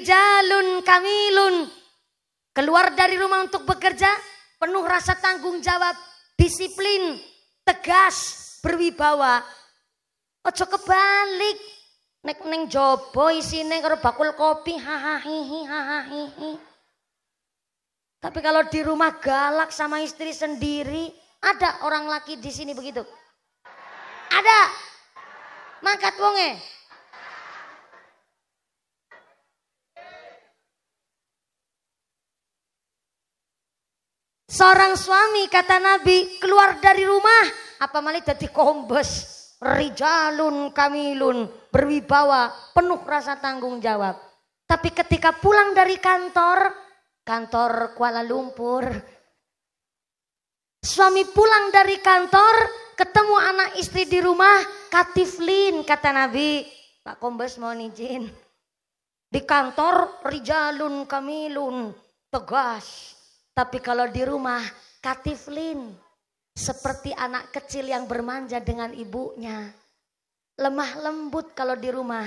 rijalun kamilun. Keluar dari rumah untuk bekerja, penuh rasa tanggung jawab, disiplin, tegas, berwibawa. Ojo kebalik. Nek neng jobo isine karo bakul kopi, hahaha. Tapi kalau di rumah galak sama istri sendiri, ada orang laki di sini begitu? Ada. Mangkat wonge. Seorang suami kata Nabi keluar dari rumah apa malah jadi kombes. Rijalun kamilun, berwibawa, penuh rasa tanggung jawab. Tapi ketika pulang dari kantor Kuala Lumpur, suami pulang dari kantor ketemu anak istri di rumah, katiflin kata Nabi. Pak Kombes mohon izin. Di kantor rijalun kamilun, tegas. Tapi kalau di rumah katiflin, seperti anak kecil yang bermanja dengan ibunya. Lemah lembut kalau di rumah.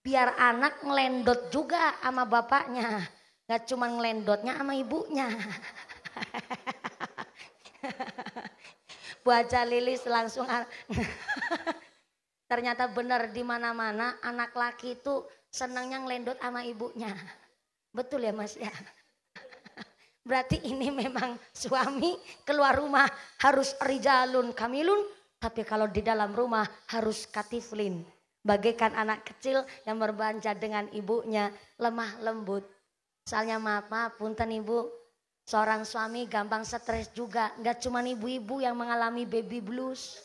Biar anak ngelendot juga sama bapaknya. Gak cuma ngelendotnya sama ibunya. Bu Haja Lilis langsung. Ternyata benar di mana-mana anak laki itu senangnya ngelendot sama ibunya. Betul ya Mas ya? Berarti ini memang suami keluar rumah harus rijalun kamilun. Tapi kalau di dalam rumah harus katiflin. Bagaikan anak kecil yang berbanja dengan ibunya. Lemah lembut. Soalnya maaf punten ibu. Seorang suami gampang stres juga. Gak cuma ibu-ibu yang mengalami baby blues.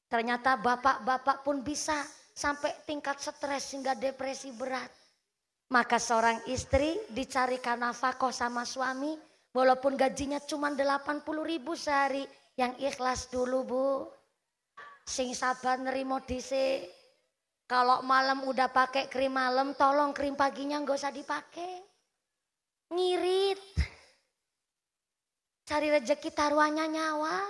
Ternyata bapak-bapak pun bisa sampai tingkat stres hingga depresi berat. Maka seorang istri dicarikan nafkah sama suami. Walaupun gajinya cuma 80.000 sehari. Yang ikhlas dulu bu. Sing sabar nerimo dhisik. Kalau malam udah pakai krim malam. Tolong krim paginya gak usah dipakai. Ngirit. Cari rezeki taruhannya nyawa.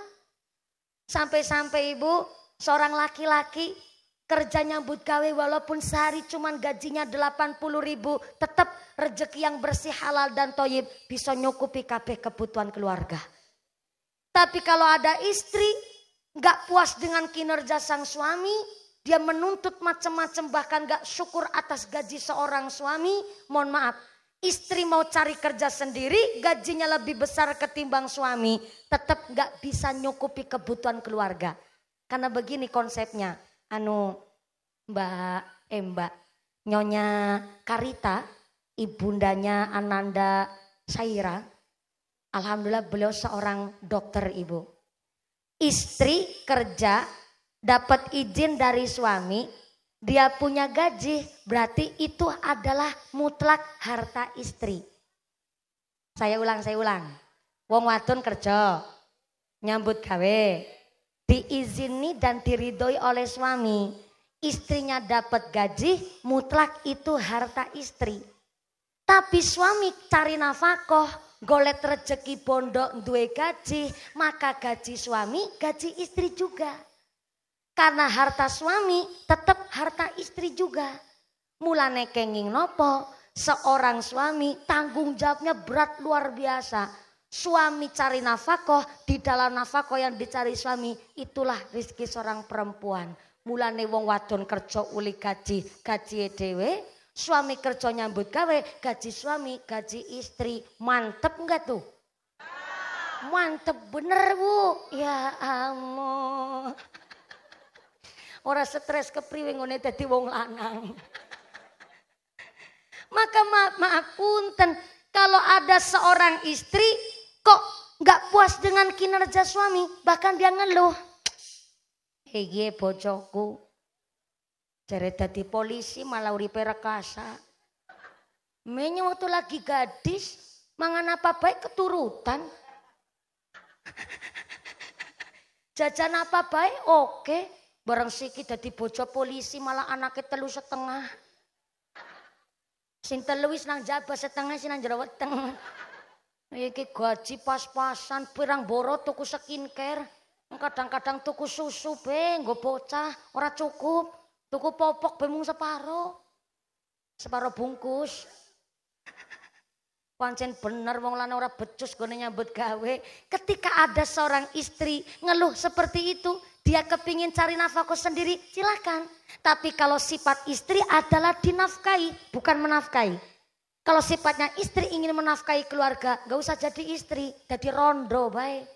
Sampai-sampai ibu. Seorang laki-laki. Kerja nyambut gawe walaupun sehari cuman gajinya 80.000. Tetap rezeki yang bersih halal dan toyib. Bisa nyukupi kabeh kebutuhan keluarga. Tapi kalau ada istri. Gak puas dengan kinerja sang suami. Dia menuntut macam-macam bahkan gak syukur atas gaji seorang suami. Mohon maaf. Istri mau cari kerja sendiri. Gajinya lebih besar ketimbang suami. Tetap gak bisa nyukupi kebutuhan keluarga. Karena begini konsepnya. Mbak Nyonya Karita, ibundanya Ananda Saira. Alhamdulillah beliau seorang dokter ibu. Istri kerja, dapat izin dari suami, dia punya gaji, berarti itu adalah mutlak harta istri. Saya ulang. Wong wadon kerja, nyambut gawe. Diizini dan diridhoi oleh suami. Istrinya dapat gaji, mutlak itu harta istri. Tapi suami cari nafkah, golek rezeki pondok duwe gaji, maka gaji suami, gaji istri juga. Karena harta suami tetap harta istri juga. Mulane kenging nopo, seorang suami tanggung jawabnya berat luar biasa. Suami cari nafkah, di dalam nafkah yang dicari suami itulah rezeki seorang perempuan. Mulane wong wadon kerja uli gaji dhewe, suami kerja nyambut gawe, gaji suami, gaji istri. Mantep enggak tuh? Mantep bener bu. Ya ampun. Ora stres kepriwe ngene dadi wong lanang. Maka maaf punten, kalau ada seorang istri kok gak puas dengan kinerja suami, bahkan dia ngeluh. Hei bojoku, jare dadi polisi malah uripe rekasa. Menye waktu lagi gadis, mangan apa baik keturutan. Jajan apa baik oke. Bareng siki dadi bojo polisi malah anaknya 3,5. Sing 3 wis nang jaba setengah sing nang jero weteng. Iki gaji pas-pasan pirang boro tuku skincare. Kadang-kadang tuku susu be nggo bocah ora cukup. Tuku popok be mung separo. Separuh bungkus. Pancen bener wong lanang ora becus gone nyambut gawe. Ketika ada seorang istri ngeluh seperti itu, dia kepingin cari nafkah sendiri, silakan. Tapi kalau sifat istri adalah dinafkahi, bukan menafkahi. Kalau sifatnya istri ingin menafkahi keluarga, gak usah jadi istri, jadi rondo baik.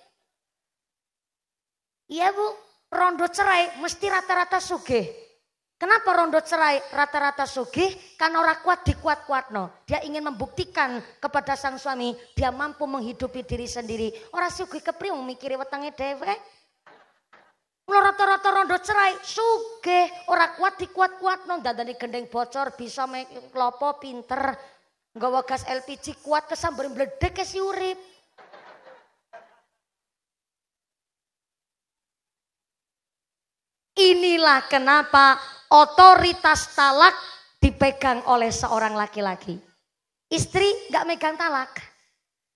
Iya bu, rondo cerai mesti rata-rata sugih. Kenapa rondo cerai rata-rata sugih? Karena orang kuat dikuat-kuatno. Dia ingin membuktikan kepada sang suami dia mampu menghidupi diri sendiri. Orang sugih kepriung mikiri wetenge dhewe. Mula rata-rata rondo cerai sugih, orang kuat dikuat-kuatno. Dandani gendeng bocor bisa klopo pinter. Nggawa gas LPG kuat kesambar mbledek si urip. Inilah kenapa otoritas talak dipegang oleh seorang laki-laki. Istri gak megang talak.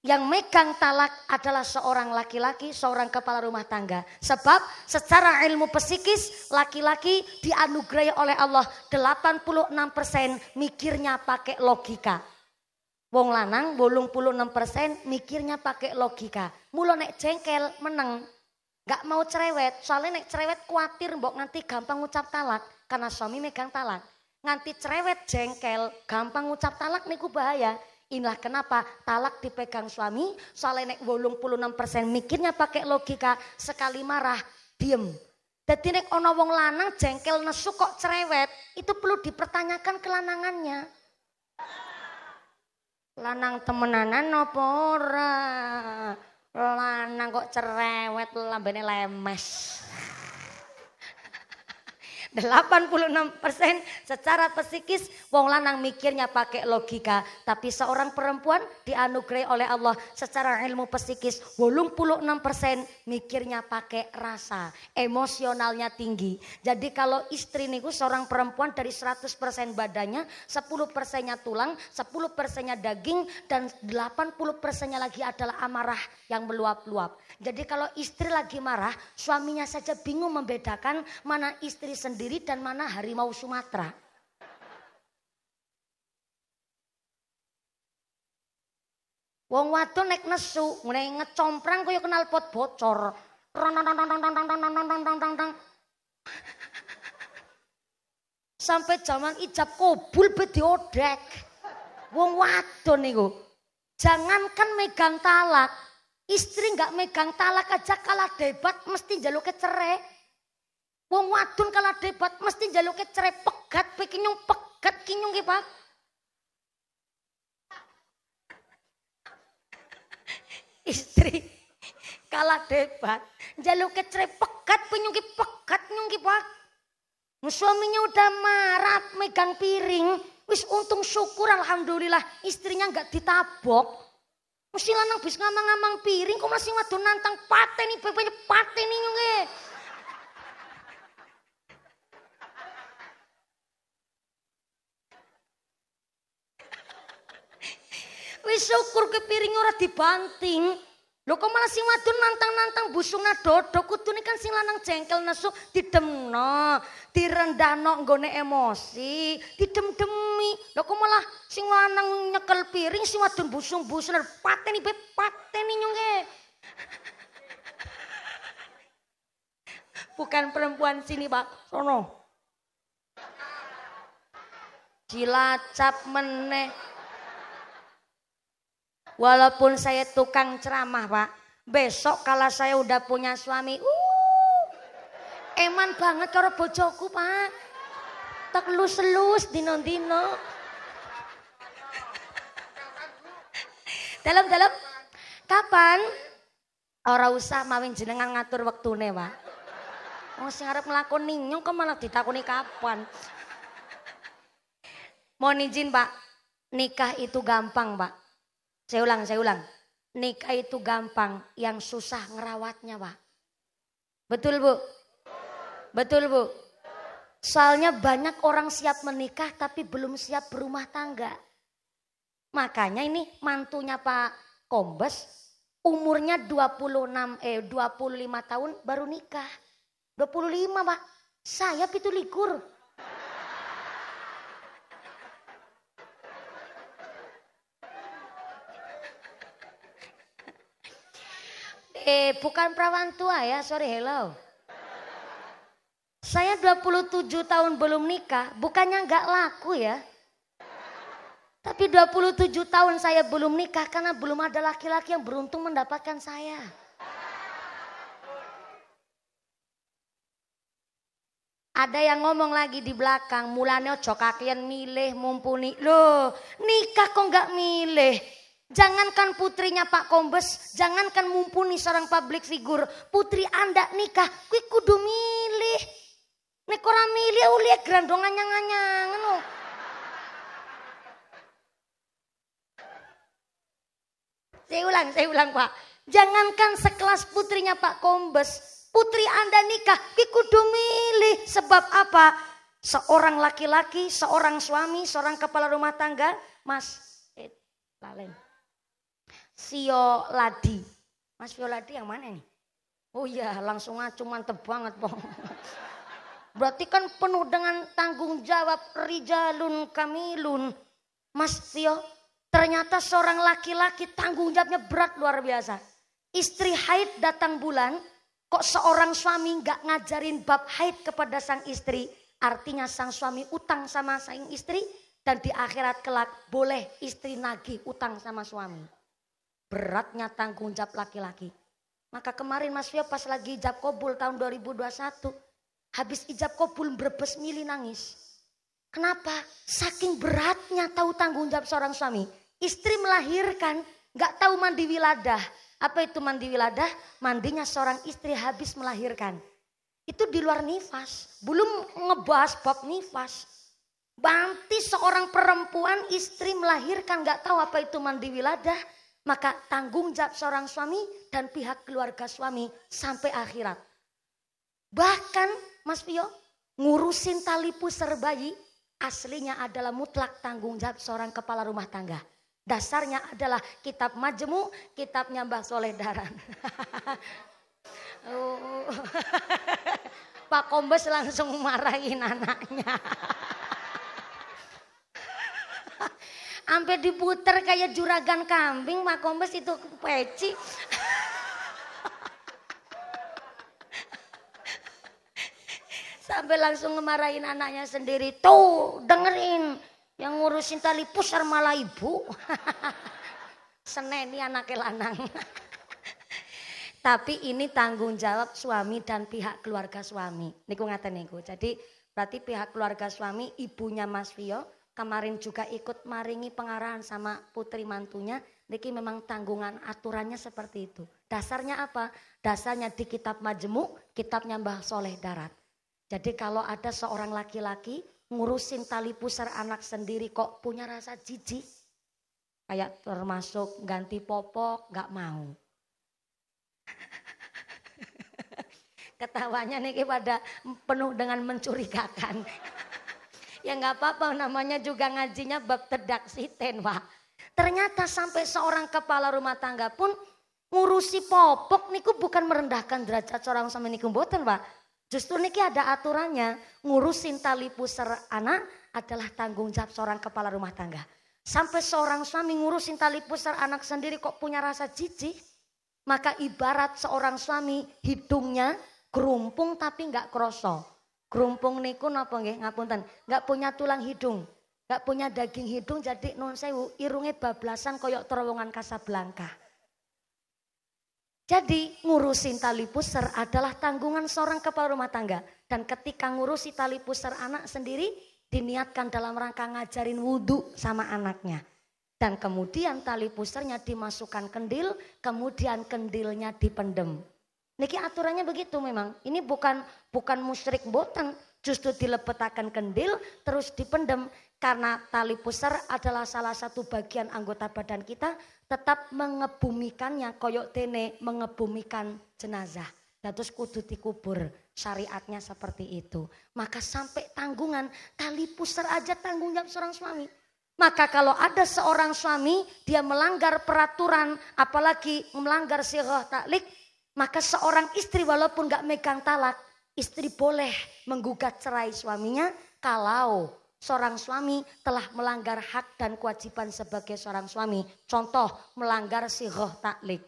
Yang megang talak adalah seorang laki-laki, seorang kepala rumah tangga. Sebab secara ilmu psikis laki-laki dianugerahi oleh Allah 86% mikirnya pakai logika. Wong lanang 86% mikirnya pakai logika. Mula nek jengkel meneng. Gak mau cerewet, soalnya nek cerewet khawatir mbok nganti gampang ngucap talak. Karena suami megang talak. Nganti cerewet jengkel, gampang ngucap talak niku bahaya. Inilah kenapa talak dipegang suami, soalnya nek 86% mikirnya pakai logika, sekali marah, diem. Jadi nek ono wong lanang jengkel nesu kok cerewet, itu perlu dipertanyakan kelanangannya. Lanang temenanan nopo ora? Lanang kok cerewet lambene lemes. 86% secara psikis wong lanang mikirnya pakai logika, tapi seorang perempuan dianugerahi oleh Allah secara ilmu psikis 86% mikirnya pakai rasa, emosionalnya tinggi. Jadi kalau istri niku seorang perempuan dari 100% badannya 10%-nya tulang, 10%-nya daging dan 80%-nya lagi adalah amarah yang meluap-luap. Jadi kalau istri lagi marah, suaminya saja bingung membedakan mana istri sendiri dan mana harimau Sumatera. Wong wadon nek nesu, ngene ngecomprang kaya kenal pot bocor. Sampai zaman ijab kabul be diodek. Wong wadon niku. Jangankan megang talak, istri nggak megang talak aja kalah debat mesti njaluke cerai. Wong wadon kalah debat mesti njaluke cerai pegat pe kinyung pegat kinyung ki Pak. Istri kalah debat njaluke cerai pegat penyung ki pegat nyung ki Pak. Suaminya udah marah megang piring, wis untung syukur alhamdulillah istrinya nggak ditabok. Mesti lanang bis ngamang-ngamang piring kok masih wadon nantang pateni bebenya pateni nyunge. Wis syukur ke piring ora dibanting. Lho kok malah sing wadon nantang-nantang busungna dodok kudune kan sing lanang jengkel nesu didemno, direndahno nggone emosi, didem-demi. Lho kok malah sing lanang nyekel piring sing wadon busung-busung pateni pateni nyunge. Bukan perempuan sini, Pak. Sono. Cilacap meneh. Walaupun saya tukang ceramah Pak, besok kalau saya udah punya suami, eman banget karo bojoku Pak. Tak lus-lus dino-dino. Dalam-dalam, kapan? Ora usah mawin jenengan ngatur wektune Pak. Wong sing arep nglakoni nyong kok malah ditakoni kapan. Mohon izin Pak, nikah itu gampang Pak. Saya ulang. Nikah itu gampang, yang susah ngerawatnya Pak. Betul Bu? Betul Bu? Soalnya banyak orang siap menikah tapi belum siap berumah tangga. Makanya ini mantunya Pak Kombes umurnya 25 tahun baru nikah. 25 Pak. Saya pitu likur. Bukan perawan tua ya, sorry, hello. Saya 27 tahun belum nikah, bukannya nggak laku ya. Tapi 27 tahun saya belum nikah karena belum ada laki-laki yang beruntung mendapatkan saya. Ada yang ngomong lagi di belakang, mulane ojo kakean milih mumpuni. Loh, nikah kok nggak milih? Jangankan putrinya Pak Kombes, jangankan mumpuni seorang public figure, putri Anda nikah, kuwi kudu milih. Nek ora milih uliek grandongan nyang-nyangan lho. Saya ulang Pak. Jangankan sekelas putrinya Pak Kombes, putri Anda nikah, kudu milih. Sebab apa? Seorang laki-laki, seorang suami, seorang kepala rumah tangga, Mas Lalen. Sio Ladi. Mas Sio Ladi yang mana nih? Oh iya, langsung acu mantep banget, Bang. Berarti kan penuh dengan tanggung jawab, rijalun kamilun. Mas Sio, ternyata seorang laki-laki tanggung jawabnya berat luar biasa. Istri haid datang bulan, kok seorang suami gak ngajarin bab haid kepada sang istri. Artinya sang suami utang sama sang istri dan di akhirat kelak boleh istri nagih utang sama suami. Beratnya tanggung jawab laki-laki. Maka kemarin Mas Fio pas lagi ijab kabul tahun 2021. Habis ijab kabul berbes mili nangis. Kenapa? Saking beratnya tahu tanggung jawab seorang suami. Istri melahirkan gak tahu mandi wiladah. Apa itu mandi wiladah? Mandinya seorang istri habis melahirkan. Itu di luar nifas. Belum ngebahas bab nifas. Banti seorang perempuan istri melahirkan gak tahu apa itu mandi wiladah. Maka tanggung jawab seorang suami dan pihak keluarga suami sampai akhirat. Bahkan Mas Pio ngurusin tali pusar bayi aslinya adalah mutlak tanggung jawab seorang kepala rumah tangga. Dasarnya adalah kitab Majmu, kitabnya Mbah Soleh Daran. Pak Kombes langsung marahin anaknya. Sampai diputer kayak juragan kambing, Pak Kombes itu peci. Sampai langsung ngemarahin anaknya sendiri. Tuh dengerin, yang ngurusin tali pusar malah ibu. Seneni anaknya lanang. Tapi ini tanggung jawab suami dan pihak keluarga suami. Niku ngaten niku. Jadi berarti pihak keluarga suami, ibunya Mas Vio kemarin juga ikut maringi pengarahan sama putri mantunya. Niki memang tanggungan aturannya seperti itu. Dasarnya apa? Dasarnya di kitab Majmu, kitabnya Mbah Soleh Darat. Jadi kalau ada seorang laki-laki ngurusin tali pusar anak sendiri kok punya rasa jijik. Kayak termasuk ganti popok gak mau. Ketawanya nih pada penuh dengan mencurigakan. Ya gak apa-apa, namanya juga ngajinya bab tedak siten Pak. Ternyata sampai seorang kepala rumah tangga pun ngurusi popok niku bukan merendahkan derajat seorang suami niku mboten Pak. Justru niki ada aturannya, ngurusin tali pusar anak adalah tanggung jawab seorang kepala rumah tangga. Sampai seorang suami ngurusin tali pusar anak sendiri kok punya rasa jijik. Maka ibarat seorang suami hidungnya gerumpung tapi nggak kroso. Gerumpung niku napa nggih ngapunten, nggak punya tulang hidung, nggak punya daging hidung jadi nun sewu irunge bablasan koyok terowongan Casablanca. Jadi ngurusin tali pusar adalah tanggungan seorang kepala rumah tangga. Dan ketika ngurusi tali pusar anak sendiri diniatkan dalam rangka ngajarin wudhu sama anaknya. Dan kemudian tali pusarnya dimasukkan kendil, kemudian kendilnya dipendem. Niki aturannya begitu memang. Ini bukan musyrik boten, justru dilepetakan kendil terus dipendem. Karena tali pusar adalah salah satu bagian anggota badan kita, tetap mengebumikannya koyok dene mengebumikan jenazah. Terus kudu dikubur, syariatnya seperti itu. Maka sampai tanggungan tali pusar aja tanggung jawab seorang suami. Maka kalau ada seorang suami dia melanggar peraturan, apalagi melanggar sirah taklik, maka seorang istri walaupun gak megang talak, istri boleh menggugat cerai suaminya kalau seorang suami telah melanggar hak dan kewajiban sebagai seorang suami. Contoh melanggar sirah taklik.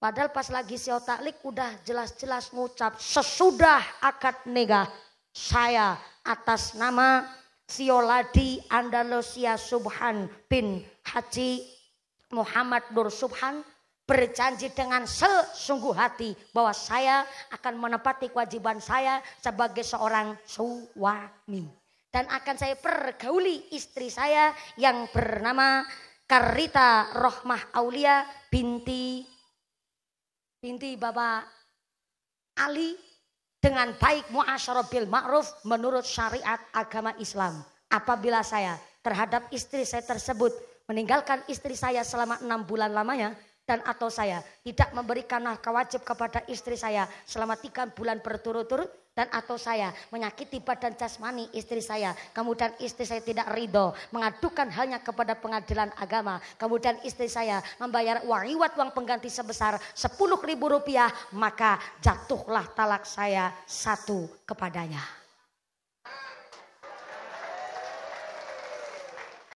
Padahal pas lagi sio taklik udah jelas-jelas ngucap sesudah akad nikah saya atas nama Sioladi Andalusia Subhan bin Haji Muhammad Nur Subhan berjanji dengan sesungguh hati bahwa saya akan menepati kewajiban saya sebagai seorang suami. Dan akan saya pergauli istri saya yang bernama Karita Rohmah Aulia binti Bapak Ali dengan baik muasyarah bil ma'ruf menurut syariat agama Islam. Apabila saya terhadap istri saya tersebut meninggalkan istri saya selama 6 bulan lamanya dan atau saya tidak memberikan nafkah wajib kepada istri saya selama 3 bulan berturut-turut dan atau saya menyakiti badan jasmani istri saya, kemudian istri saya tidak ridho mengadukan halnya kepada pengadilan agama, kemudian istri saya membayar uang pengganti sebesar Rp10.000, maka jatuhlah talak saya 1 kepadanya.